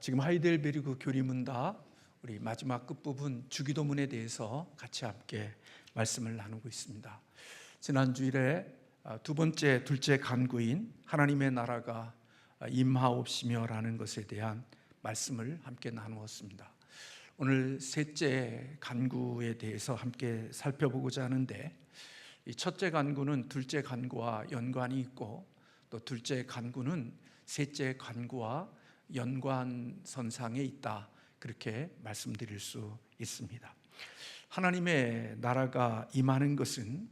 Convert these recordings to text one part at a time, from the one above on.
지금 하이델베르그 교리문답 우리 마지막 끝부분 주기도문에 대해서 같이 함께 말씀을 나누고 있습니다. 지난 주일에 둘째 간구인 하나님의 나라가 임하옵시며라는 것에 대한 말씀을 함께 나누었습니다. 오늘 셋째 간구에 대해서 함께 살펴보고자 하는데, 이 첫째 간구는 둘째 간구와 연관이 있고, 또 둘째 간구는 셋째 간구와 연관선상에 있다, 그렇게 말씀드릴 수 있습니다. 하나님의 나라가 임하는 것은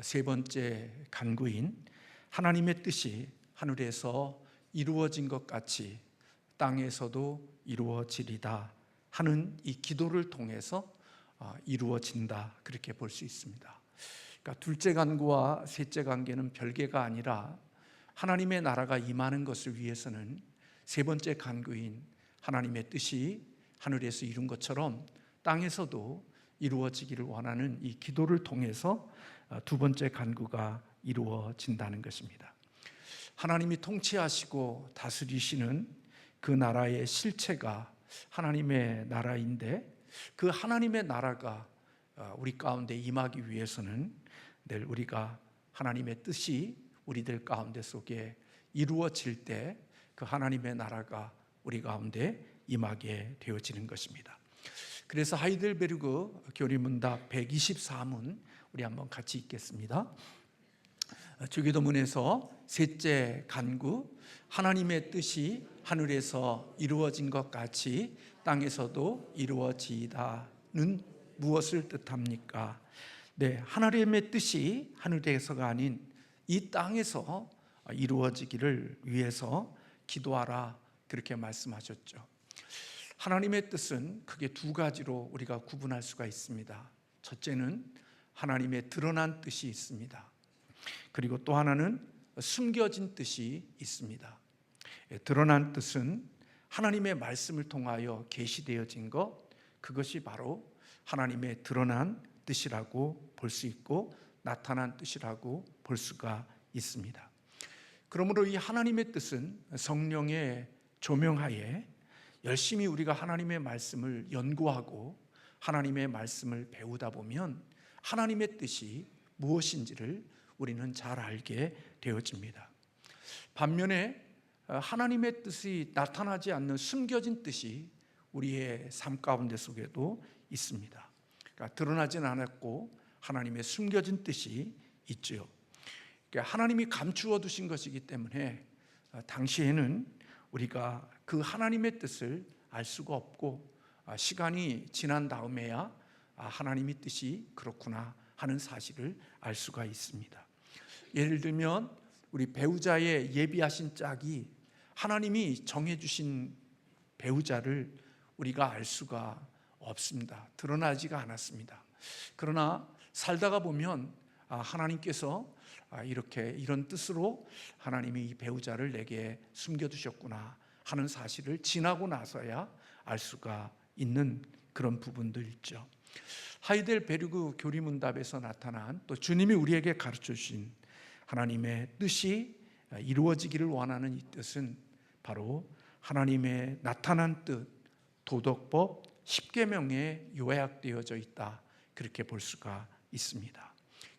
세 번째 간구인 하나님의 뜻이 하늘에서 이루어진 것 같이 땅에서도 이루어지리다 하는 이 기도를 통해서 이루어진다, 그렇게 볼 수 있습니다. 그러니까 둘째 간구와 셋째 관계는 별개가 아니라 하나님의 나라가 임하는 것을 위해서는 세 번째 간구인 하나님의 뜻이 하늘에서 이룬 것처럼 땅에서도 이루어지기를 원하는 이 기도를 통해서 두 번째 간구가 이루어진다는 것입니다. 하나님이 통치하시고 다스리시는 그 나라의 실체가 하나님의 나라인데, 그 하나님의 나라가 우리 가운데 임하기 위해서는 늘 우리가 하나님의 뜻이 우리들 가운데 속에 이루어질 때 그 하나님의 나라가 우리 가운데 임하게 되어지는 것입니다. 그래서 하이델베르그 교리문답 124문 우리 한번 같이 읽겠습니다. 주기도문에서 셋째 간구, 하나님의 뜻이 하늘에서 이루어진 것 같이 땅에서도 이루어지다는 무엇을 뜻합니까? 네, 하나님의 뜻이 하늘에서가 아닌 이 땅에서 이루어지기를 위해서 기도하라, 그렇게 말씀하셨죠. 하나님의 뜻은 크게 두 가지로 우리가 구분할 수가 있습니다. 첫째는 하나님의 드러난 뜻이 있습니다. 그리고 또 하나는 숨겨진 뜻이 있습니다. 드러난 뜻은 하나님의 말씀을 통하여 계시되어진 것, 그것이 바로 하나님의 드러난 뜻이라고 볼 수 있고 나타난 뜻이라고 볼 수가 있습니다. 그러므로 이 하나님의 뜻은 성령의 조명하에 열심히 우리가 하나님의 말씀을 연구하고 하나님의 말씀을 배우다 보면 하나님의 뜻이 무엇인지를 우리는 잘 알게 되어집니다. 반면에 하나님의 뜻이 나타나지 않는 숨겨진 뜻이 우리의 삶 가운데 속에도 있습니다. 그러니까 드러나진 않았고 하나님의 숨겨진 뜻이 있죠. 그러니까 하나님이 감추어 두신 것이기 때문에 당시에는 우리가 그 하나님의 뜻을 알 수가 없고, 시간이 지난 다음에야 하나님의 뜻이 그렇구나 하는 사실을 알 수가 있습니다. 예를 들면 우리 배우자의 예비하신 짝이 하나님이 정해주신 배우자를 우리가 알 수가 없습니다. 드러나지가 않았습니다. 그러나 살다가 보면 하나님께서 이런 뜻으로 하나님이 이 배우자를 내게 숨겨두셨구나 하는 사실을 지나고 나서야 알 수가 있는 그런 부분도 있죠. 하이델베르그 교리문답에서 나타난, 또 주님이 우리에게 가르쳐 주신 하나님의 뜻이 이루어지기를 원하는 이 뜻은 바로 하나님의 나타난 뜻, 도덕법, 십계명에 요약되어져 있다, 그렇게 볼 수가 있습니다.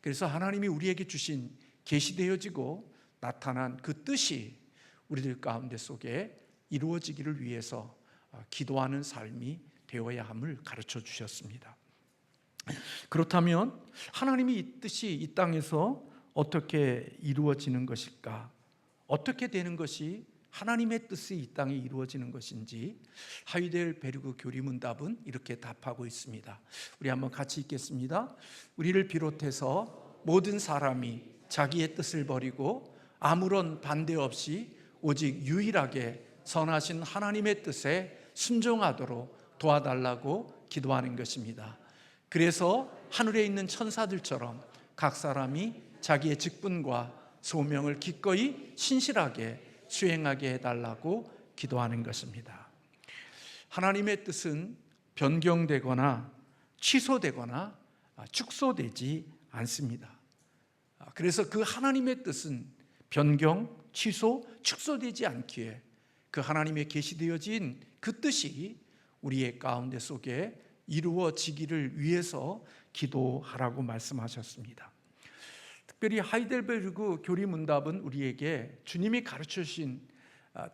그래서 하나님이 우리에게 주신 계시되어지고 나타난 그 뜻이 우리들 가운데 속에 이루어지기를 위해서 기도하는 삶이 되어야 함을 가르쳐 주셨습니다. 그렇다면 하나님이 이 뜻이 이 땅에서 어떻게 이루어지는 것일까? 어떻게 되는 것이 하나님의 뜻이 이 땅에 이루어지는 것인지 하이델베르그 교리문답은 이렇게 답하고 있습니다. 우리 한번 같이 읽겠습니다. 우리를 비롯해서 모든 사람이 자기의 뜻을 버리고 아무런 반대 없이 오직 유일하게 선하신 하나님의 뜻에 순종하도록 도와달라고 기도하는 것입니다. 그래서 하늘에 있는 천사들처럼 각 사람이 자기의 직분과 소명을 기꺼이 신실하게 수행하게 해달라고 기도하는 것입니다. 하나님의 뜻은 변경되거나 취소되거나 축소되지 않습니다. 그래서 그 하나님의 뜻은 변경, 취소, 축소되지 않기에 그 하나님의 계시되어진 그 뜻이 우리의 가운데 속에 이루어지기를 위해서 기도하라고 말씀하셨습니다. 특별히 하이델베르그 교리문답은 우리에게 주님이 가르쳐 주신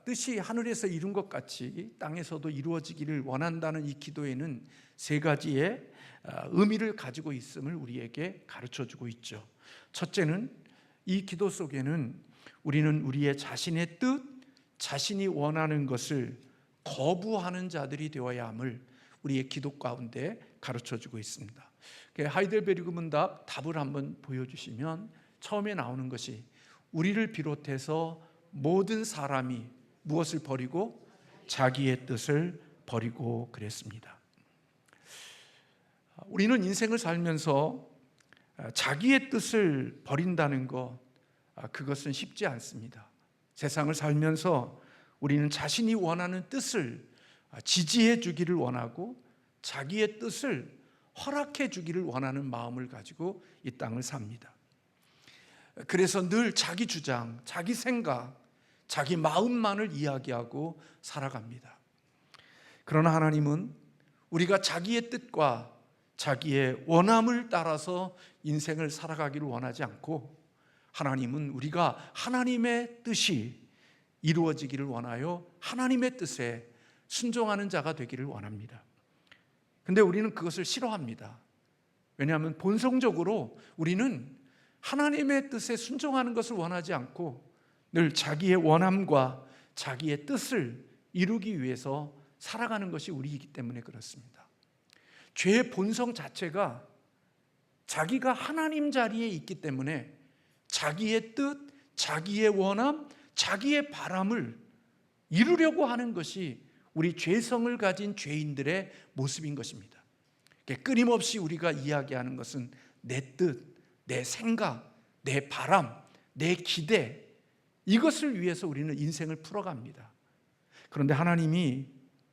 뜻이 하늘에서 이룬 것 같이 땅에서도 이루어지기를 원한다는 이 기도에는 세 가지의 의미를 가지고 있음을 우리에게 가르쳐 주고 있죠. 첫째는 이 기도 속에는 우리는 우리의 자신의 뜻, 자신이 원하는 것을 거부하는 자들이 되어야 함을 우리의 기도 가운데 가르쳐 주고 있습니다. 하이델베르그 문답 답을 한번 보여주시면 처음에 나오는 것이 우리를 비롯해서 모든 사람이 무엇을 버리고 자기의 뜻을 버리고 그랬습니다. 우리는 인생을 살면서 자기의 뜻을 버린다는 것, 그것은 쉽지 않습니다. 세상을 살면서 우리는 자신이 원하는 뜻을 지지해 주기를 원하고 자기의 뜻을 허락해 주기를 원하는 마음을 가지고 이 땅을 삽니다. 그래서 늘 자기 주장, 자기 생각, 자기 마음만을 이야기하고 살아갑니다. 그러나 하나님은 우리가 자기의 뜻과 자기의 원함을 따라서 인생을 살아가기를 원하지 않고, 하나님은 우리가 하나님의 뜻이 이루어지기를 원하여 하나님의 뜻에 순종하는 자가 되기를 원합니다. 근데 우리는 그것을 싫어합니다. 왜냐하면 본성적으로 우리는 하나님의 뜻에 순종하는 것을 원하지 않고 늘 자기의 원함과 자기의 뜻을 이루기 위해서 살아가는 것이 우리이기 때문에 그렇습니다. 죄의 본성 자체가 자기가 하나님 자리에 있기 때문에 자기의 뜻, 자기의 원함, 자기의 바람을 이루려고 하는 것이 우리 죄성을 가진 죄인들의 모습인 것입니다. 끊임없이 우리가 이야기하는 것은 내 뜻, 내 생각, 내 바람, 내 기대, 이것을 위해서 우리는 인생을 풀어갑니다. 그런데 하나님이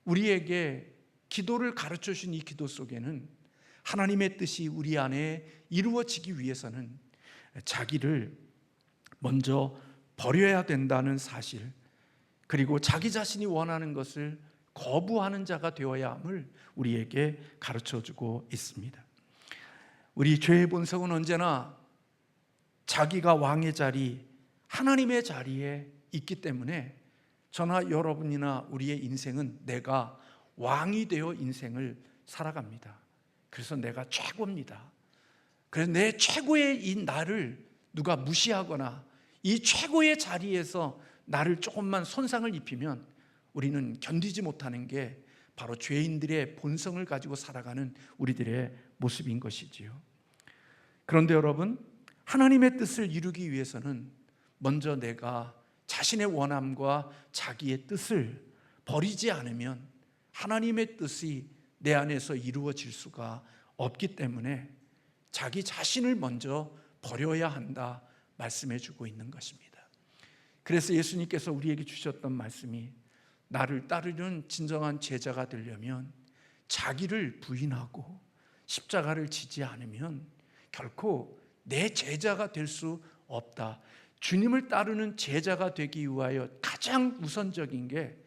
우리에게 기도를 가르쳐 주신 이 기도 속에는 하나님의 뜻이 우리 안에 이루어지기 위해서는 자기를 먼저 버려야 된다는 사실, 그리고 자기 자신이 원하는 것을 거부하는 자가 되어야 함을 우리에게 가르쳐주고 있습니다. 우리 죄의 본성은 언제나 자기가 왕의 자리, 하나님의 자리에 있기 때문에 저나 여러분이나 우리의 인생은 내가 왕이 되어 인생을 살아갑니다. 그래서 내가 최고입니다. 그래서 내 최고의 이 나를 누가 무시하거나 이 최고의 자리에서 나를 조금만 손상을 입히면 우리는 견디지 못하는 게 바로 죄인들의 본성을 가지고 살아가는 우리들의 모습인 것이지요. 그런데 여러분, 하나님의 뜻을 이루기 위해서는 먼저 내가 자신의 원함과 자기의 뜻을 버리지 않으면 하나님의 뜻이 내 안에서 이루어질 수가 없기 때문에 자기 자신을 먼저 버려야 한다 말씀해 주고 있는 것입니다. 그래서 예수님께서 우리에게 주셨던 말씀이 나를 따르는 진정한 제자가 되려면 자기를 부인하고 십자가를 지지 않으면 결코 내 제자가 될 수 없다. 주님을 따르는 제자가 되기 위하여 가장 우선적인 게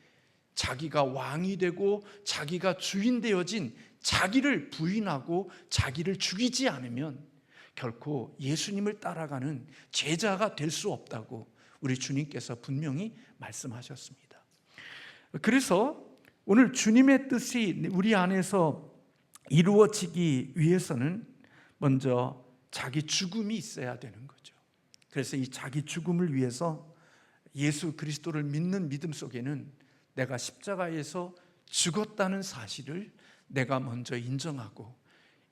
자기가 왕이 되고 자기가 주인 되어진 자기를 부인하고 자기를 죽이지 않으면 결코 예수님을 따라가는 제자가 될 수 없다고 우리 주님께서 분명히 말씀하셨습니다. 그래서 오늘 주님의 뜻이 우리 안에서 이루어지기 위해서는 먼저 자기 죽음이 있어야 되는 거죠. 그래서 이 자기 죽음을 위해서 예수 그리스도를 믿는 믿음 속에는 내가 십자가에서 죽었다는 사실을 내가 먼저 인정하고,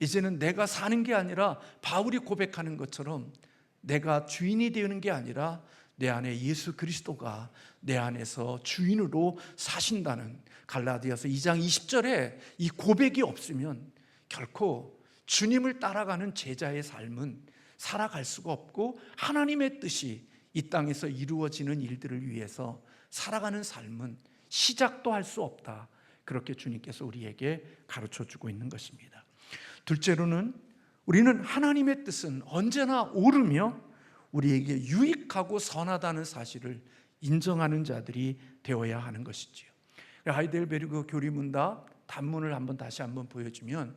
이제는 내가 사는 게 아니라 바울이 고백하는 것처럼 내가 주인이 되는 게 아니라 내 안에 예수 그리스도가 내 안에서 주인으로 사신다는 갈라디아서 2장 20절에 이 고백이 없으면 결코 주님을 따라가는 제자의 삶은 살아갈 수가 없고 하나님의 뜻이 이 땅에서 이루어지는 일들을 위해서 살아가는 삶은 시작도 할 수 없다. 그렇게 주님께서 우리에게 가르쳐주고 있는 것입니다. 둘째로는 우리는 하나님의 뜻은 언제나 옳으며 우리에게 유익하고 선하다는 사실을 인정하는 자들이 되어야 하는 것이지요. 하이델베르그 교리문답 단문을 다시 한번 보여주면,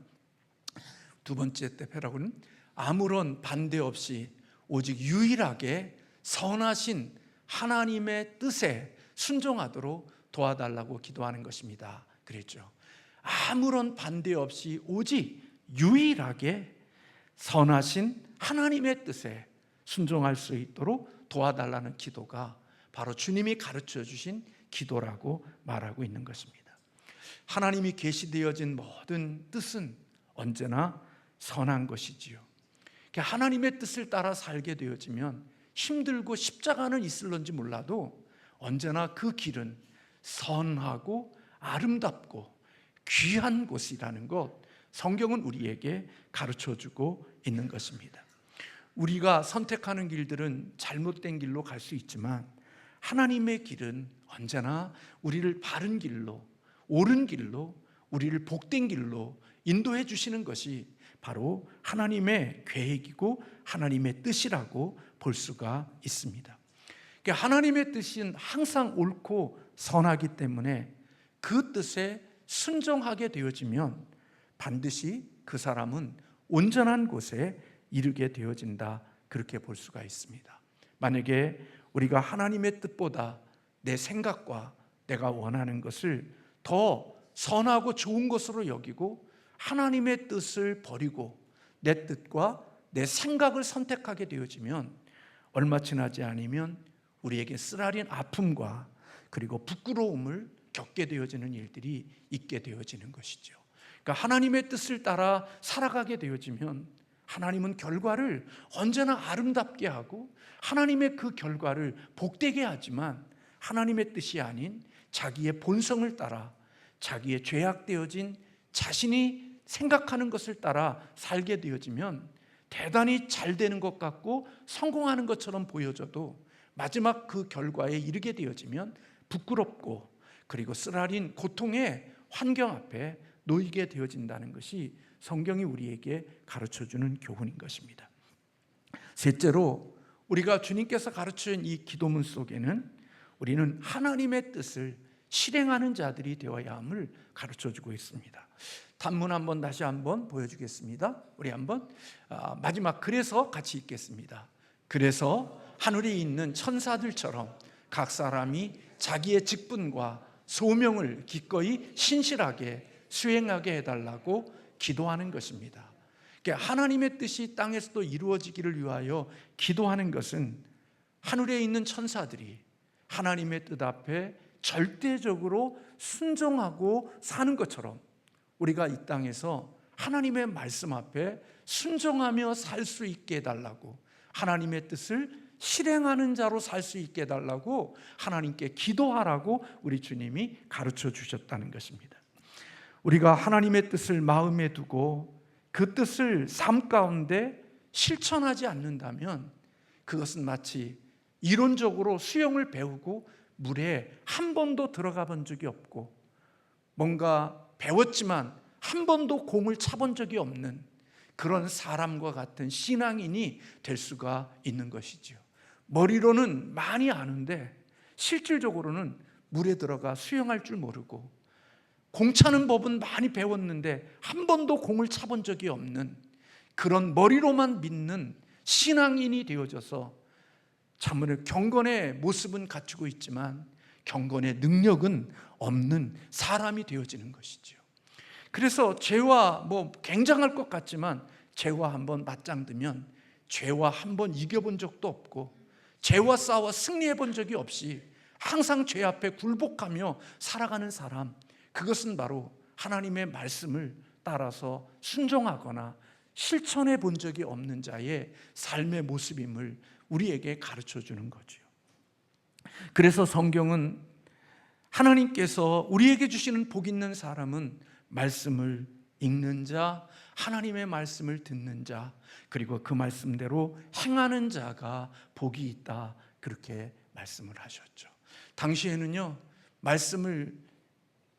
두 번째 대표라고는 아무런 반대 없이 오직 유일하게 선하신 하나님의 뜻에 순종하도록 도와달라고 기도하는 것입니다. 그랬죠. 아무런 반대 없이 오직 유일하게 선하신 하나님의 뜻에 순종할 수 있도록 도와달라는 기도가 바로 주님이 가르쳐 주신 기도라고 말하고 있는 것입니다. 하나님이 계시되어진 모든 뜻은 언제나 선한 것이지요. 하나님의 뜻을 따라 살게 되어지면 힘들고 십자가는 있을런지 몰라도 언제나 그 길은 선하고 아름답고 귀한 곳이라는 것, 성경은 우리에게 가르쳐주고 있는 것입니다. 우리가 선택하는 길들은 잘못된 길로 갈 수 있지만 하나님의 길은 언제나 우리를 바른 길로, 옳은 길로, 우리를 복된 길로 인도해 주시는 것이 바로 하나님의 계획이고 하나님의 뜻이라고 볼 수가 있습니다. 하나님의 뜻은 항상 옳고 선하기 때문에 그 뜻에 순종하게 되어지면 반드시 그 사람은 온전한 곳에 이르게 되어진다, 그렇게 볼 수가 있습니다. 만약에 우리가 하나님의 뜻보다 내 생각과 내가 원하는 것을 더 선하고 좋은 것으로 여기고 하나님의 뜻을 버리고 내 뜻과 내 생각을 선택하게 되어지면 얼마 지나지 않으면 우리에게 쓰라린 아픔과 그리고 부끄러움을 겪게 되어지는 일들이 있게 되어지는 것이죠. 그러니까 하나님의 뜻을 따라 살아가게 되어지면 하나님은 결과를 언제나 아름답게 하고 하나님의 그 결과를 복되게 하지만 하나님의 뜻이 아닌 자기의 본성을 따라 자기의 죄악되어진 자신이 생각하는 것을 따라 살게 되어지면 대단히 잘 되는 것 같고 성공하는 것처럼 보여져도 마지막 그 결과에 이르게 되어지면 부끄럽고 그리고 쓰라린 고통의 환경 앞에 놓이게 되어진다는 것이 성경이 우리에게 가르쳐주는 교훈인 것입니다. 셋째로, 우리가 주님께서 가르쳐준 이 기도문 속에는 우리는 하나님의 뜻을 실행하는 자들이 되어야 함을 가르쳐주고 있습니다. 단문 다시 한번 보여주겠습니다. 우리 마지막 그래서 같이 읽겠습니다. 그래서 하늘에 있는 천사들처럼 각 사람이 자기의 직분과 소명을 기꺼이 신실하게 수행하게 해달라고 기도하는 것입니다. 하나님의 뜻이 땅에서도 이루어지기를 위하여 기도하는 것은 하늘에 있는 천사들이 하나님의 뜻 앞에 절대적으로 순종하고 사는 것처럼 우리가 이 땅에서 하나님의 말씀 앞에 순종하며 살 수 있게 해달라고, 하나님의 뜻을 실행하는 자로 살 수 있게 해달라고 하나님께 기도하라고 우리 주님이 가르쳐 주셨다는 것입니다. 우리가 하나님의 뜻을 마음에 두고 그 뜻을 삶 가운데 실천하지 않는다면 그것은 마치 이론적으로 수영을 배우고 물에 한 번도 들어가 본 적이 없고 뭔가 배웠지만 한 번도 공을 차본 적이 없는 그런 사람과 같은 신앙인이 될 수가 있는 것이지요. 머리로는 많이 아는데 실질적으로는 물에 들어가 수영할 줄 모르고 공 차는 법은 많이 배웠는데 한 번도 공을 차본 적이 없는 그런 머리로만 믿는 신앙인이 되어져서 참으로 경건의 모습은 갖추고 있지만 경건의 능력은 없는 사람이 되어지는 것이죠. 그래서 죄와 굉장할 것 같지만 죄와 한번 맞짱뜨면 죄와 한번 이겨본 적도 없고 죄와 싸워 승리해 본 적이 없이 항상 죄 앞에 굴복하며 살아가는 사람, 그것은 바로 하나님의 말씀을 따라서 순종하거나 실천해 본 적이 없는 자의 삶의 모습임을 우리에게 가르쳐 주는 거죠. 그래서 성경은 하나님께서 우리에게 주시는 복 있는 사람은 말씀을 읽는 자, 하나님의 말씀을 듣는 자, 그리고 그 말씀대로 행하는 자가 복이 있다, 그렇게 말씀을 하셨죠. 당시에는요, 말씀을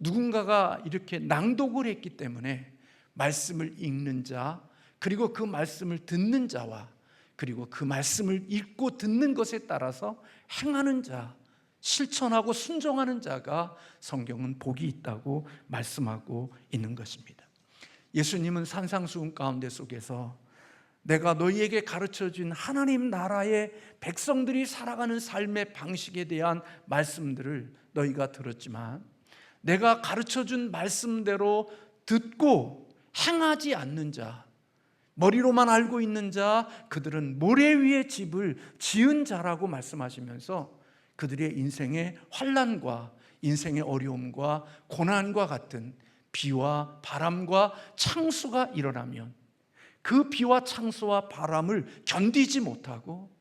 누군가가 이렇게 낭독을 했기 때문에 말씀을 읽는 자, 그리고 그 말씀을 듣는 자와 그리고 그 말씀을 읽고 듣는 것에 따라서 행하는 자, 실천하고 순종하는 자가 성경은 복이 있다고 말씀하고 있는 것입니다. 예수님은 산상수훈 가운데 속에서 내가 너희에게 가르쳐준 하나님 나라의 백성들이 살아가는 삶의 방식에 대한 말씀들을 너희가 들었지만 내가 가르쳐준 말씀대로 듣고 행하지 않는 자, 머리로만 알고 있는 자, 그들은 모래 위에 집을 지은 자라고 말씀하시면서 그들의 인생의 환난과 인생의 어려움과 고난과 같은 비와 바람과 창수가 일어나면 그 비와 창수와 바람을 견디지 못하고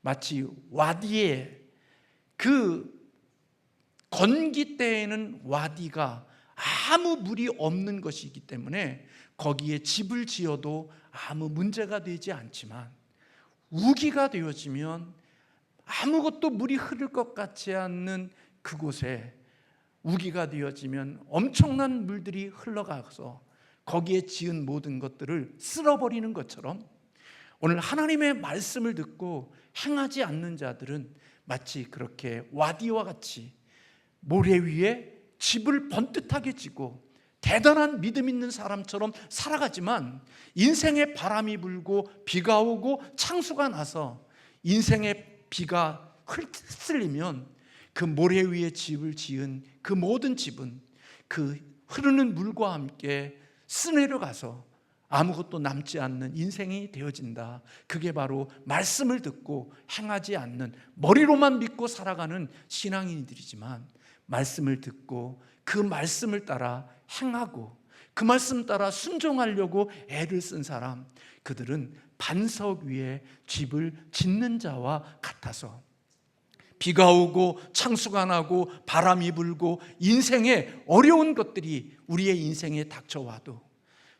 마치 와디에, 그 건기 때에는 와디가 아무 물이 없는 것이기 때문에 거기에 집을 지어도 아무 문제가 되지 않지만 우기가 되어지면 아무것도 물이 흐를 것 같지 않는 그곳에 우기가 되어지면 엄청난 물들이 흘러가서 거기에 지은 모든 것들을 쓸어버리는 것처럼 오늘 하나님의 말씀을 듣고 행하지 않는 자들은 마치 그렇게 와디와 같이 모래 위에 집을 번듯하게 지고 대단한 믿음 있는 사람처럼 살아가지만 인생에 바람이 불고 비가 오고 창수가 나서 인생의 비가 휩쓸리면 그 모래 위에 집을 지은 그 모든 집은 그 흐르는 물과 함께 쓰내려가서 아무것도 남지 않는 인생이 되어진다. 그게 바로 말씀을 듣고 행하지 않는, 머리로만 믿고 살아가는 신앙인들이지만 말씀을 듣고 그 말씀을 따라 행하고 그 말씀 따라 순종하려고 애를 쓴 사람, 그들은 반석 위에 집을 짓는 자와 같아서 비가 오고 창수가 나고 바람이 불고 인생의 어려운 것들이 우리의 인생에 닥쳐와도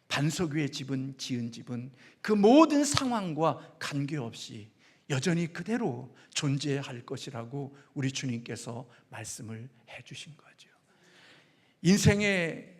반석 위에 지은 집은 그 모든 상황과 관계없이 여전히 그대로 존재할 것이라고 우리 주님께서 말씀을 해주신 거죠. 인생에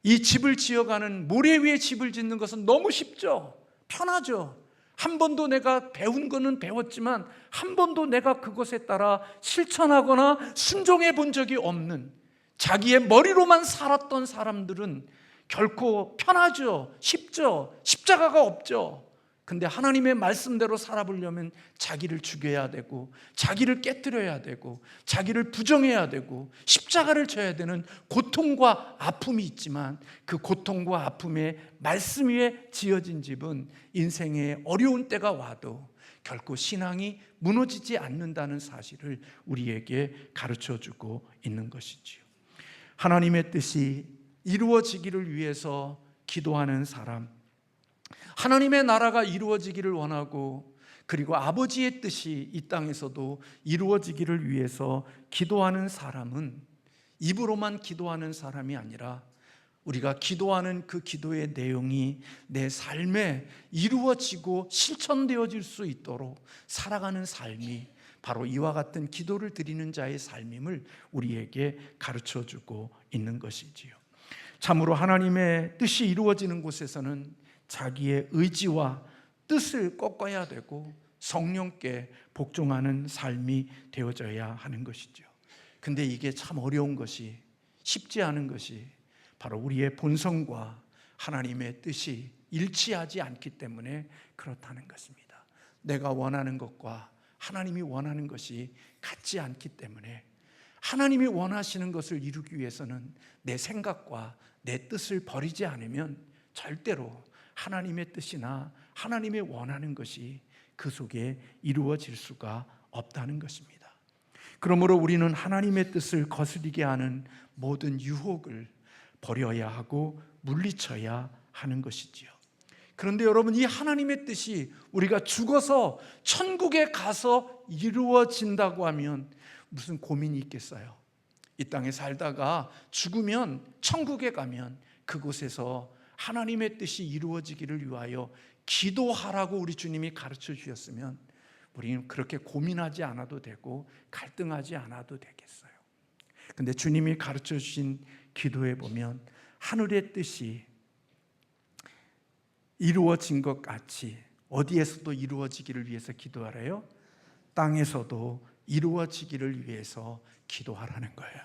이 집을 지어가는, 모래 위에 집을 짓는 것은 너무 쉽죠. 편하죠. 한 번도 내가 배운 거는 배웠지만 한 번도 내가 그것에 따라 실천하거나 순종해 본 적이 없는, 자기의 머리로만 살았던 사람들은 결코 편하죠. 쉽죠. 십자가가 없죠. 근데 하나님의 말씀대로 살아보려면 자기를 죽여야 되고 자기를 깨뜨려야 되고 자기를 부정해야 되고 십자가를 져야 되는 고통과 아픔이 있지만 그 고통과 아픔의 말씀 위에 지어진 집은 인생의 어려운 때가 와도 결코 신앙이 무너지지 않는다는 사실을 우리에게 가르쳐주고 있는 것이지요. 하나님의 뜻이 이루어지기를 위해서 기도하는 사람, 하나님의 나라가 이루어지기를 원하고 그리고 아버지의 뜻이 이 땅에서도 이루어지기를 위해서 기도하는 사람은 입으로만 기도하는 사람이 아니라 우리가 기도하는 그 기도의 내용이 내 삶에 이루어지고 실천되어질 수 있도록 살아가는 삶이 바로 이와 같은 기도를 드리는 자의 삶임을 우리에게 가르쳐주고 있는 것이지요. 참으로 하나님의 뜻이 이루어지는 곳에서는 자기의 의지와 뜻을 꺾어야 되고 성령께 복종하는 삶이 되어져야 하는 것이죠. 근데 이게 참 어려운 것이, 쉽지 않은 것이 바로 우리의 본성과 하나님의 뜻이 일치하지 않기 때문에 그렇다는 것입니다. 내가 원하는 것과 하나님이 원하는 것이 같지 않기 때문에 하나님이 원하시는 것을 이루기 위해서는 내 생각과 내 뜻을 버리지 않으면 절대로 하나님의 뜻이나 하나님이 원하는 것이 그 속에 이루어질 수가 없다는 것입니다. 그러므로 우리는 하나님의 뜻을 거스르게 하는 모든 유혹을 버려야 하고 물리쳐야 하는 것이지요. 그런데 여러분, 이 하나님의 뜻이 우리가 죽어서 천국에 가서 이루어진다고 하면 무슨 고민이 있겠어요? 이 땅에 살다가 죽으면 천국에 가면 그곳에서 하나님의 뜻이 이루어지기를 위하여 기도하라고 우리 주님이 가르쳐 주셨으면 우리는 그렇게 고민하지 않아도 되고 갈등하지 않아도 되겠어요. 근데 주님이 가르쳐 주신 기도에 보면 하늘의 뜻이 이루어진 것 같이 어디에서도 이루어지기를 위해서 기도하래요? 땅에서도 이루어지기를 위해서 기도하라는 거예요.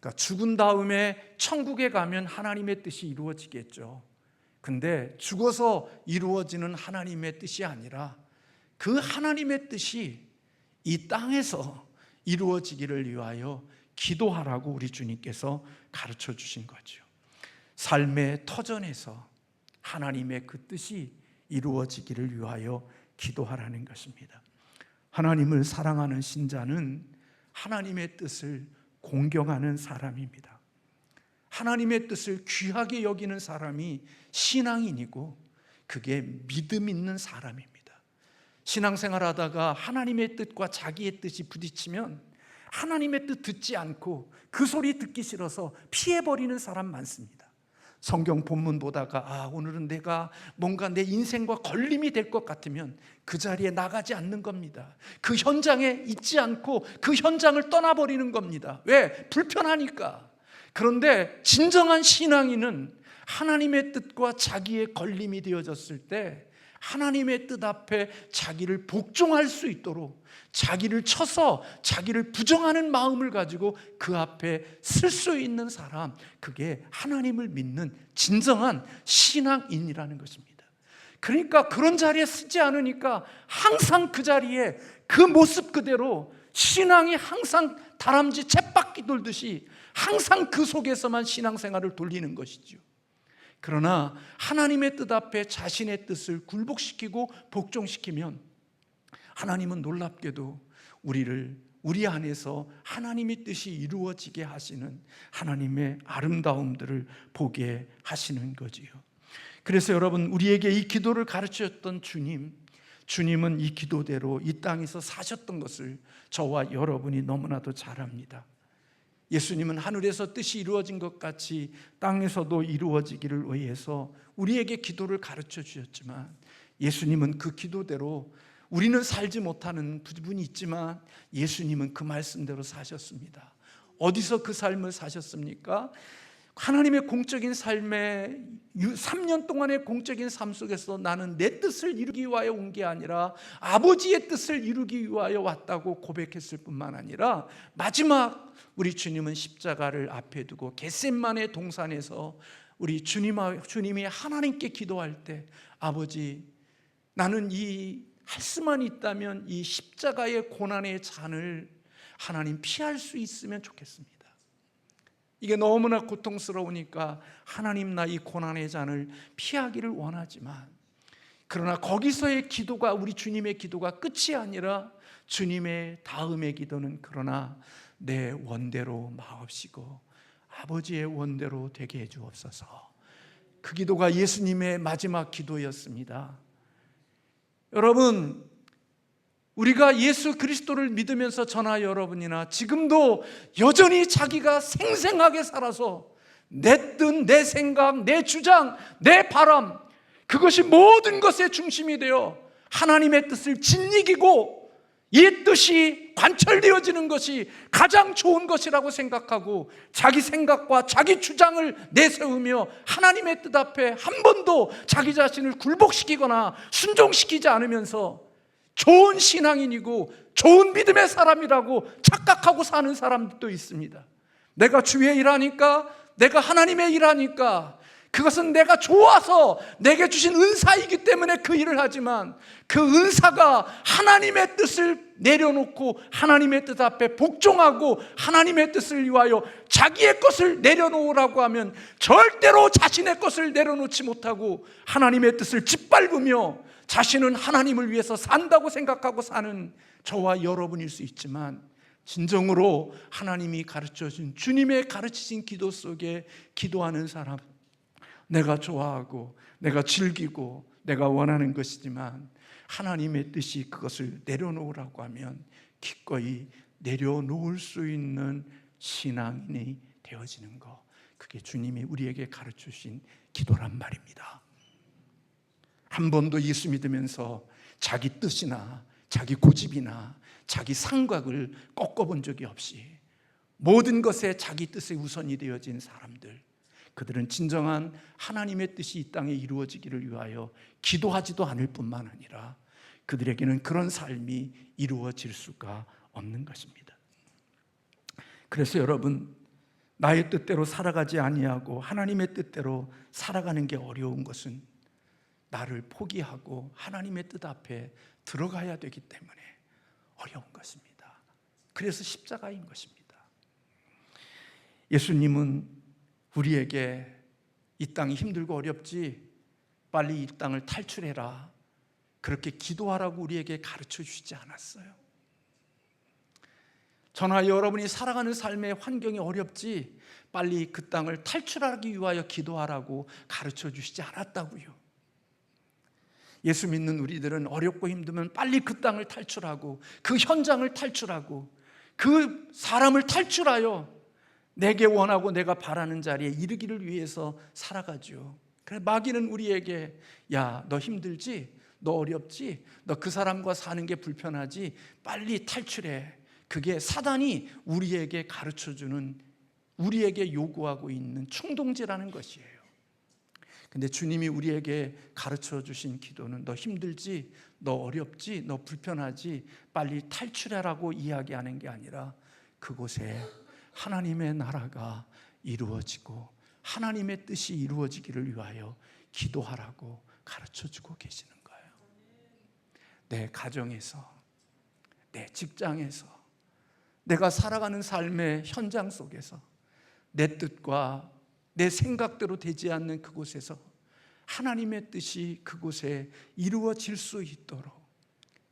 그러니까 죽은 다음에 천국에 가면 하나님의 뜻이 이루어지겠죠. 근데 죽어서 이루어지는 하나님의 뜻이 아니라 그 하나님의 뜻이 이 땅에서 이루어지기를 위하여 기도하라고 우리 주님께서 가르쳐 주신 거죠. 삶의 터전에서 하나님의 그 뜻이 이루어지기를 위하여 기도하라는 것입니다. 하나님을 사랑하는 신자는 하나님의 뜻을 공경하는 사람입니다. 하나님의 뜻을 귀하게 여기는 사람이 신앙인이고 그게 믿음 있는 사람입니다. 신앙생활 하다가 하나님의 뜻과 자기의 뜻이 부딪히면 하나님의 뜻 듣지 않고 그 소리 듣기 싫어서 피해버리는 사람 많습니다. 성경 본문 보다가 오늘은 내가 뭔가 내 인생과 걸림이 될 것 같으면 그 자리에 나가지 않는 겁니다. 그 현장에 있지 않고 그 현장을 떠나버리는 겁니다. 왜? 불편하니까. 그런데 진정한 신앙인은 하나님의 뜻과 자기의 걸림이 되어졌을 때 하나님의 뜻 앞에 자기를 복종할 수 있도록 자기를 쳐서 자기를 부정하는 마음을 가지고 그 앞에 쓸 수 있는 사람, 그게 하나님을 믿는 진정한 신앙인이라는 것입니다. 그러니까 그런 자리에 쓰지 않으니까 항상 그 자리에 그 모습 그대로 신앙이 항상 다람쥐 쳇바퀴 돌듯이 항상 그 속에서만 신앙생활을 돌리는 것이죠. 그러나 하나님의 뜻 앞에 자신의 뜻을 굴복시키고 복종시키면 하나님은 놀랍게도 우리 안에서 하나님의 뜻이 이루어지게 하시는 하나님의 아름다움들을 보게 하시는 거지요. 그래서 여러분, 우리에게 이 기도를 가르치셨던 주님은 이 기도대로 이 땅에서 사셨던 것을 저와 여러분이 너무나도 잘 압니다. 예수님은 하늘에서 뜻이 이루어진 것 같이 땅에서도 이루어지기를 위해서 우리에게 기도를 가르쳐 주셨지만, 예수님은 그 기도대로 우리는 살지 못하는 부분이 있지만 예수님은 그 말씀대로 사셨습니다. 어디서 그 삶을 사셨습니까? 하나님의 공적인 삶에 3년 동안의 공적인 삶 속에서 나는 내 뜻을 이루기 위하여 온 게 아니라 아버지의 뜻을 이루기 위하여 왔다고 고백했을 뿐만 아니라 마지막 우리 주님은 십자가를 앞에 두고 겟세마네 동산에서 우리 주님이 하나님께 기도할 때, 아버지, 나는 할 수만 있다면 이 십자가의 고난의 잔을 하나님 피할 수 있으면 좋겠습니다. 이게 너무나 고통스러우니까 하나님, 나 이 고난의 잔을 피하기를 원하지만, 그러나 거기서의 기도가, 우리 주님의 기도가 끝이 아니라 주님의 다음의 기도는, 그러나 내 원대로 마옵시고 아버지의 원대로 되게 해 주옵소서. 그 기도가 예수님의 마지막 기도였습니다. 여러분, 우리가 예수 그리스도를 믿으면서 저나 여러분이나 지금도 여전히 자기가 생생하게 살아서 내 뜻, 내 생각, 내 주장, 내 바람, 그것이 모든 것의 중심이 되어 하나님의 뜻을 짓이기고 이 뜻이 관철되어지는 것이 가장 좋은 것이라고 생각하고 자기 생각과 자기 주장을 내세우며 하나님의 뜻 앞에 한 번도 자기 자신을 굴복시키거나 순종시키지 않으면서 좋은 신앙인이고 좋은 믿음의 사람이라고 착각하고 사는 사람도 있습니다. 내가 주의 일하니까, 내가 하나님의 일하니까, 그것은 내가 좋아서 내게 주신 은사이기 때문에 그 일을 하지만, 그 은사가 하나님의 뜻을 내려놓고 하나님의 뜻 앞에 복종하고 하나님의 뜻을 위하여 자기의 것을 내려놓으라고 하면 절대로 자신의 것을 내려놓지 못하고 하나님의 뜻을 짓밟으며 자신은 하나님을 위해서 산다고 생각하고 사는 저와 여러분일 수 있지만, 진정으로 하나님이 가르쳐준, 주님의 가르치신 기도 속에 기도하는 사람, 내가 좋아하고 내가 즐기고 내가 원하는 것이지만 하나님의 뜻이 그것을 내려놓으라고 하면 기꺼이 내려놓을 수 있는 신앙인이 되어지는 것, 그게 주님이 우리에게 가르쳐주신 기도란 말입니다. 한 번도 예수 믿으면서 자기 뜻이나 자기 고집이나 자기 생각을 꺾어본 적이 없이 모든 것에 자기 뜻이 우선이 되어진 사람들, 그들은 진정한 하나님의 뜻이 이 땅에 이루어지기를 위하여 기도하지도 않을 뿐만 아니라 그들에게는 그런 삶이 이루어질 수가 없는 것입니다. 그래서 여러분, 나의 뜻대로 살아가지 아니하고 하나님의 뜻대로 살아가는 게 어려운 것은 나를 포기하고 하나님의 뜻 앞에 들어가야 되기 때문에 어려운 것입니다. 그래서 십자가인 것입니다. 예수님은 우리에게 이 땅이 힘들고 어렵지, 빨리 이 땅을 탈출해라, 그렇게 기도하라고 우리에게 가르쳐 주시지 않았어요. 저나 여러분이 살아가는 삶의 환경이 어렵지, 빨리 그 땅을 탈출하기 위하여 기도하라고 가르쳐 주시지 않았다고요. 예수 믿는 우리들은 어렵고 힘들면 빨리 그 땅을 탈출하고 그 현장을 탈출하고 그 사람을 탈출하여 내게 원하고 내가 바라는 자리에 이르기를 위해서 살아가죠. 그래서 마귀는 우리에게, 야, 너 힘들지? 너 어렵지? 너 그 사람과 사는 게 불편하지? 빨리 탈출해. 그게 사단이 우리에게 가르쳐주는, 우리에게 요구하고 있는 충동지라는 것이에요. 근데 주님이 우리에게 가르쳐 주신 기도는 너 힘들지? 너 어렵지? 너 불편하지? 빨리 탈출하라고 이야기하는 게 아니라 그곳에 하나님의 나라가 이루어지고 하나님의 뜻이 이루어지기를 위하여 기도하라고 가르쳐주고 계시는 거예요. 내 가정에서, 내 직장에서, 내가 살아가는 삶의 현장 속에서 내 뜻과 내 생각대로 되지 않는 그곳에서 하나님의 뜻이 그곳에 이루어질 수 있도록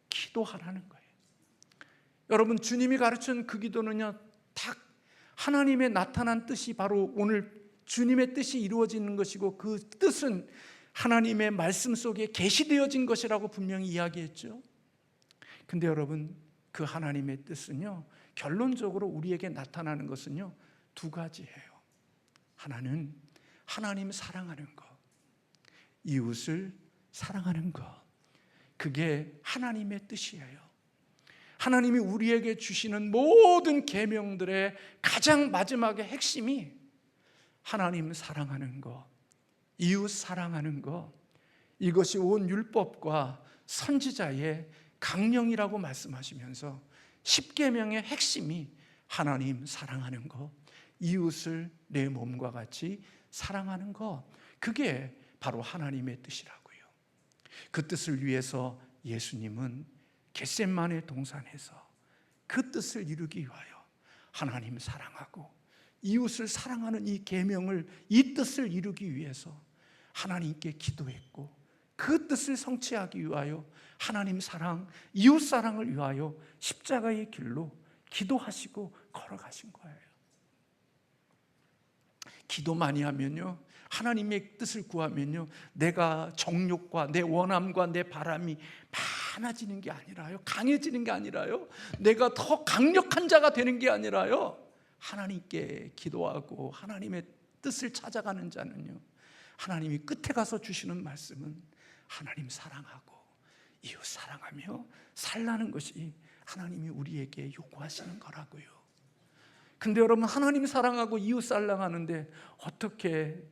기도하라는 거예요. 여러분, 주님이 가르친 그 기도는요, 딱 하나님의 나타난 뜻이 바로 오늘 주님의 뜻이 이루어지는 것이고, 그 뜻은 하나님의 말씀 속에 계시되어진 것이라고 분명히 이야기했죠. 근데 여러분, 그 하나님의 뜻은요, 결론적으로 우리에게 나타나는 것은요, 두 가지예요. 하나는 하나님 사랑하는 것, 이웃을 사랑하는 것, 그게 하나님의 뜻이에요. 하나님이 우리에게 주시는 모든 계명들의 가장 마지막의 핵심이 하나님 사랑하는 것, 이웃 사랑하는 것, 이것이 온 율법과 선지자의 강령이라고 말씀하시면서 십계명의 핵심이 하나님 사랑하는 것, 이웃을 내 몸과 같이 사랑하는 것, 그게 바로 하나님의 뜻이라고요. 그 뜻을 위해서 예수님은 겟세마네 동산에서 그 뜻을 이루기 위하여 하나님 사랑하고 이웃을 사랑하는 이 계명을, 이 뜻을 이루기 위해서 하나님께 기도했고, 그 뜻을 성취하기 위하여 하나님 사랑, 이웃 사랑을 위하여 십자가의 길로 기도하시고 걸어가신 거예요. 기도 많이 하면요, 하나님의 뜻을 구하면요, 내가 정욕과 내 원함과 내 바람이 많아지는 게 아니라요, 강해지는 게 아니라요, 내가 더 강력한 자가 되는 게 아니라요, 하나님께 기도하고 하나님의 뜻을 찾아가는 자는요, 하나님이 끝에 가서 주시는 말씀은 하나님 사랑하고 이웃 사랑하며 살라는 것이 하나님이 우리에게 요구하시는 거라고요. 근데 여러분, 하나님 사랑하고 이웃 사랑하는데 어떻게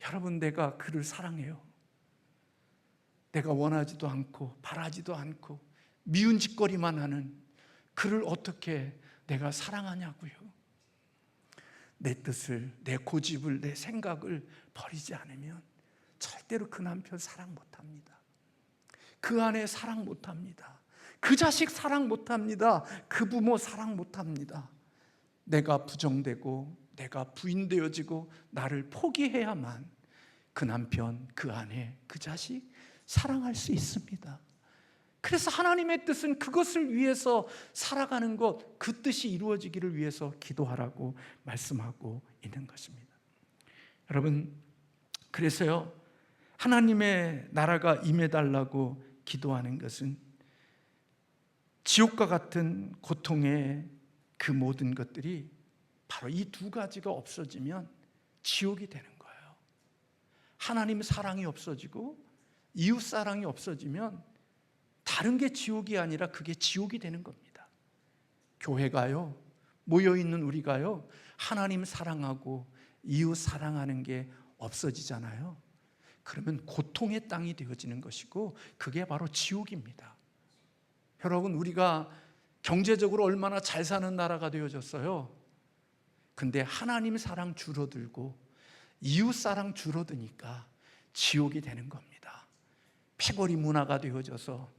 여러분 내가 그를 사랑해요? 내가 원하지도 않고 바라지도 않고 미운 짓거리만 하는 그를 어떻게 내가 사랑하냐고요. 내 뜻을, 내 고집을, 내 생각을 버리지 않으면 절대로 그 남편 사랑 못합니다. 그 아내 사랑 못합니다. 그 자식 사랑 못합니다. 그 부모 사랑 못합니다. 내가 부정되고 내가 부인되어지고 나를 포기해야만 그 남편, 그 아내, 그 자식 사랑할 수 있습니다. 그래서 하나님의 뜻은 그것을 위해서 살아가는 것, 그 뜻이 이루어지기를 위해서 기도하라고 말씀하고 있는 것입니다. 여러분, 그래서요, 하나님의 나라가 임해달라고 기도하는 것은 지옥과 같은 고통의 그 모든 것들이 바로 이 두 가지가 없어지면 지옥이 되는 거예요. 하나님 사랑이 없어지고 이웃 사랑이 없어지면 다른 게 지옥이 아니라 그게 지옥이 되는 겁니다. 교회가요, 모여있는 우리가요, 하나님 사랑하고 이웃 사랑하는 게 없어지잖아요. 그러면 고통의 땅이 되어지는 것이고 그게 바로 지옥입니다. 여러분, 우리가 경제적으로 얼마나 잘 사는 나라가 되어졌어요. 근데 하나님 사랑 줄어들고 이웃 사랑 줄어드니까 지옥이 되는 겁니다. 패거리 문화가 되어져서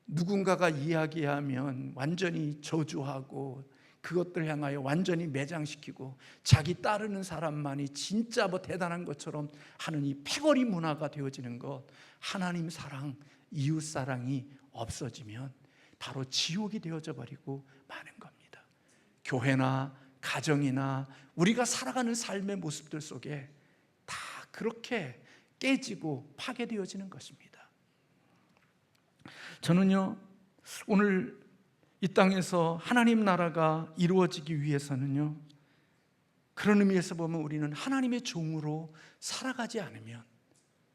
누군가가 이야기하면 완전히 저주하고 그것들 향하여 완전히 매장시키고 자기 따르는 사람만이 진짜 뭐 대단한 것처럼 하는 이 패거리 문화가 되어지는 것, 하나님 사랑, 이웃 사랑이 없어지면 바로 지옥이 되어져 버리고 마는 겁니다. 교회나 가정이나 우리가 살아가는 삶의 모습들 속에 다 그렇게 깨지고 파괴되어지는 것입니다. 저는요, 오늘 이 땅에서 하나님 나라가 이루어지기 위해서는요, 그런 의미에서 보면 우리는 하나님의 종으로 살아가지 않으면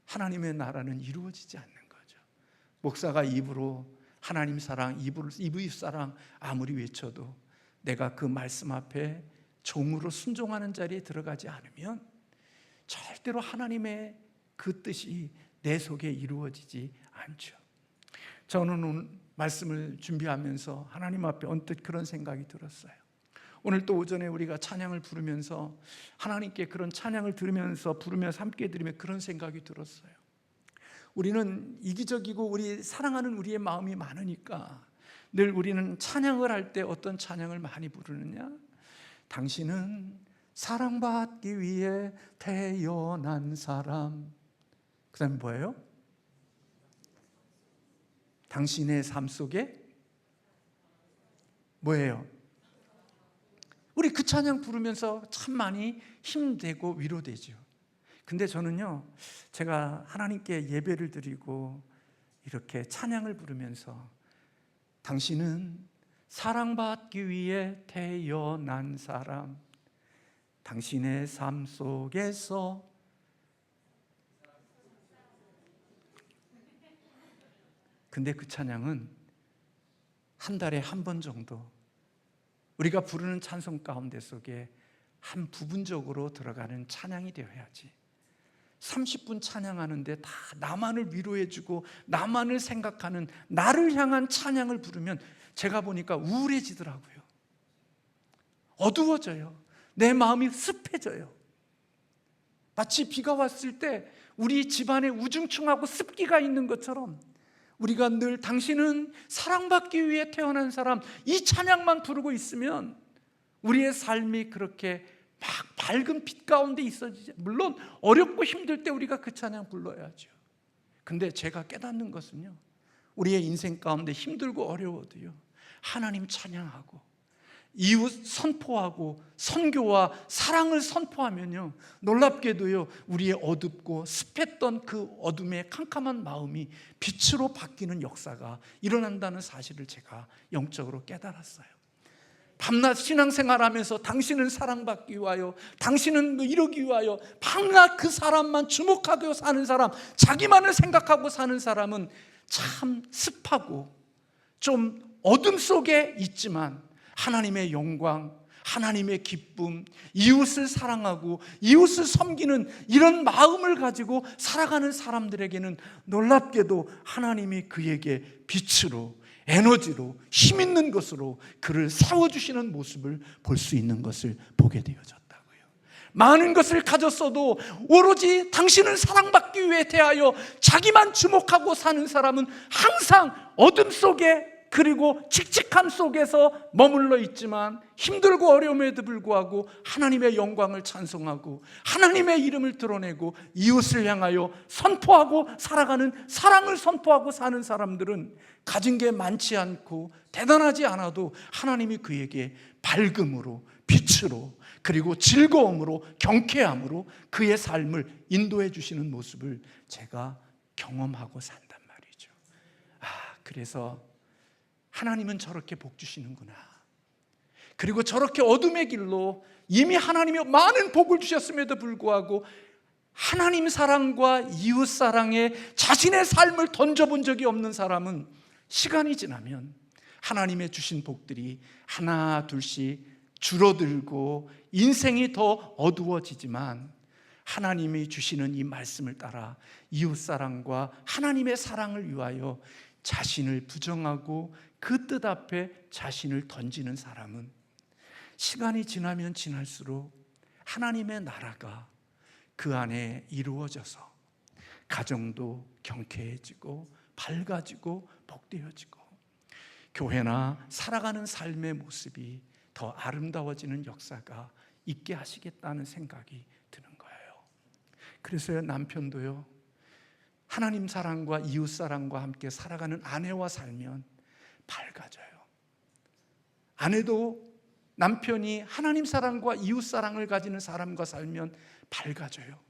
하나님의 나라는 이루어지지 않는 거죠. 목사가 입으로 하나님 사랑, 이웃 사랑 아무리 외쳐도 내가 그 말씀 앞에 종으로 순종하는 자리에 들어가지 않으면 절대로 하나님의 그 뜻이 내 속에 이루어지지 않죠. 저는 오늘 말씀을 준비하면서 하나님 앞에 언뜻 그런 생각이 들었어요. 오늘 또 오전에 우리가 찬양을 부르면서 하나님께 그런 찬양을 들으면서 부르면서 함께 들으며 그런 생각이 들었어요. 우리는 이기적이고 우리 사랑하는 우리의 마음이 많으니까 늘 우리는 찬양을 할 때 어떤 찬양을 많이 부르느냐? 당신은 사랑받기 위해 태어난 사람. 그 다음에 뭐예요? 당신의 삶 속에 뭐예요? 우리 그 찬양 부르면서 참 많이 힘되고 위로되죠. 근데 저는요, 제가 하나님께 예배를 드리고 이렇게 찬양을 부르면서 당신은 사랑받기 위해 태어난 사람, 당신의 삶 속에서 근데 그 찬양은 한 달에 한 번 정도 우리가 부르는 찬송 가운데 속에 한 부분적으로 들어가는 찬양이 되어야지 30분 찬양하는데 다 나만을 위로해주고 나만을 생각하는 나를 향한 찬양을 부르면 제가 보니까 우울해지더라고요. 어두워져요. 내 마음이 습해져요. 마치 비가 왔을 때 우리 집안에 우중충하고 습기가 있는 것처럼 우리가 늘 당신은 사랑받기 위해 태어난 사람 이 찬양만 부르고 있으면 우리의 삶이 그렇게 막 밝은 빛 가운데 있어지죠. 물론 어렵고 힘들 때 우리가 그 찬양 불러야죠. 근데 제가 깨닫는 것은요, 우리의 인생 가운데 힘들고 어려워도요, 하나님 찬양하고 이웃 선포하고 선교와 사랑을 선포하면요, 놀랍게도요, 우리의 어둡고 습했던 그 어둠의 캄캄한 마음이 빛으로 바뀌는 역사가 일어난다는 사실을 제가 영적으로 깨달았어요. 밤낮 신앙생활하면서 당신은 사랑받기 위하여, 당신은 이러기 위하여 밤낮 그 사람만 주목하고 사는 사람, 자기만을 생각하고 사는 사람은 참 습하고 좀 어둠 속에 있지만 하나님의 영광, 하나님의 기쁨, 이웃을 사랑하고 이웃을 섬기는 이런 마음을 가지고 살아가는 사람들에게는 놀랍게도 하나님이 그에게 빛으로, 에너지로, 힘 있는 것으로 그를 세워주시는 모습을 볼 수 있는 것을 보게 되어졌다고요. 많은 것을 가졌어도 오로지 당신은 사랑받기 위해 대하여 자기만 주목하고 사는 사람은 항상 어둠 속에 그리고 칙칙함 속에서 머물러 있지만 힘들고 어려움에도 불구하고 하나님의 영광을 찬송하고 하나님의 이름을 드러내고 이웃을 향하여 선포하고 살아가는 사랑을 선포하고 사는 사람들은 가진 게 많지 않고 대단하지 않아도 하나님이 그에게 밝음으로, 빛으로, 그리고 즐거움으로, 경쾌함으로 그의 삶을 인도해 주시는 모습을 제가 경험하고 산단 말이죠. 그래서 하나님은 저렇게 복 주시는구나. 그리고 저렇게 어둠의 길로 이미 하나님이 많은 복을 주셨음에도 불구하고 하나님 사랑과 이웃 사랑에 자신의 삶을 던져본 적이 없는 사람은 시간이 지나면 하나님의 주신 복들이 하나 둘씩 줄어들고 인생이 더 어두워지지만 하나님이 주시는 이 말씀을 따라 이웃 사랑과 하나님의 사랑을 위하여 자신을 부정하고 그 뜻 앞에 자신을 던지는 사람은 시간이 지나면 지날수록 하나님의 나라가 그 안에 이루어져서 가정도 경쾌해지고 밝아지고 복되어지고 교회나 살아가는 삶의 모습이 더 아름다워지는 역사가 있게 하시겠다는 생각이 드는 거예요. 그래서 남편도요, 하나님 사랑과 이웃 사랑과 함께 살아가는 아내와 살면 밝아져요. 아내도 남편이 하나님 사랑과 이웃 사랑을 가지는 사람과 살면 밝아져요.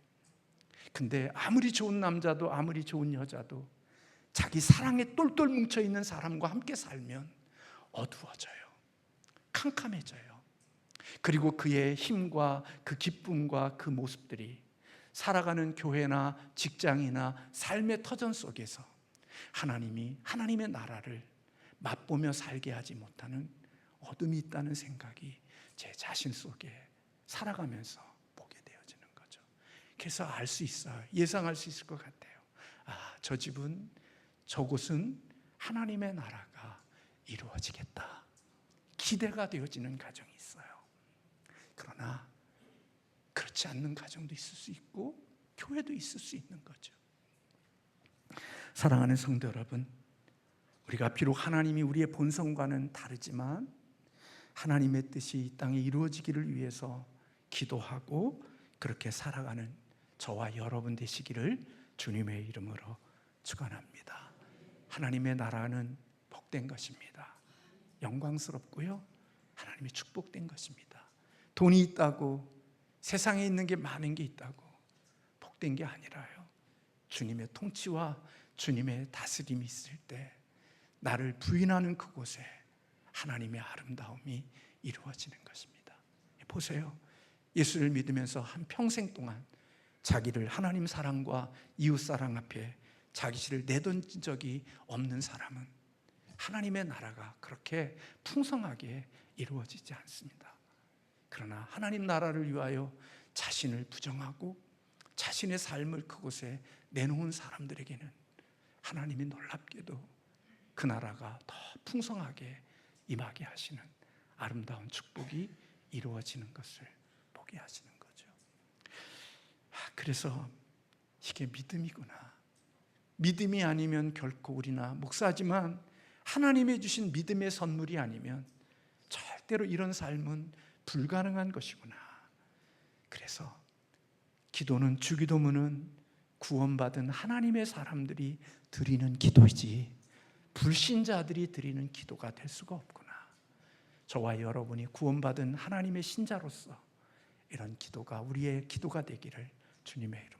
근데 아무리 좋은 남자도 아무리 좋은 여자도 자기 사랑에 똘똘 뭉쳐있는 사람과 함께 살면 어두워져요. 캄캄해져요. 그리고 그의 힘과 그 기쁨과 그 모습들이 살아가는 교회나 직장이나 삶의 터전 속에서 하나님의 나라를 맛보며 살게 하지 못하는 어둠이 있다는 생각이 제 자신 속에 살아가면서 보게 되어지는 거죠. 그래서 알 수 있어요. 예상할 수 있을 것 같아요. 저 집은, 저곳은 하나님의 나라가 이루어지겠다. 기대가 되어지는 가정이 있어요. 그러나 그렇지 않는 가정도 있을 수 있고 교회도 있을 수 있는 거죠. 사랑하는 성도 여러분, 우리가 비록 하나님이 우리의 본성과는 다르지만 하나님의 뜻이 이 땅에 이루어지기를 위해서 기도하고 그렇게 살아가는 저와 여러분 되시기를 주님의 이름으로 축원합니다. 하나님의 나라는 복된 것입니다. 영광스럽고요, 하나님의 축복된 것입니다. 돈이 있다고, 세상에 있는 게 많은 게 있다고 복된 게 아니라요, 주님의 통치와 주님의 다스림이 있을 때 나를 부인하는 그곳에 하나님의 아름다움이 이루어지는 것입니다. 보세요. 예수를 믿으면서 한 평생 동안 자기를 하나님 사랑과 이웃 사랑 앞에 자기를 내던진 적이 없는 사람은 하나님의 나라가 그렇게 풍성하게 이루어지지 않습니다. 그러나 하나님 나라를 위하여 자신을 부정하고 자신의 삶을 그곳에 내놓은 사람들에게는 하나님이 놀랍게도 그 나라가 더 풍성하게 임하게 하시는 아름다운 축복이 이루어지는 것을 보게 하시는 거죠. 그래서 이게 믿음이구나. 믿음이 아니면 결코 우리나 목사지만 하나님이 주신 믿음의 선물이 아니면 절대로 이런 삶은 불가능한 것이구나. 그래서 기도는, 주기도문은 구원받은 하나님의 사람들이 드리는 기도이지 불신자들이 드리는 기도가 될 수가 없구나. 저와 여러분이 구원받은 하나님의 신자로서 이런 기도가 우리의 기도가 되기를 주님의 이름으로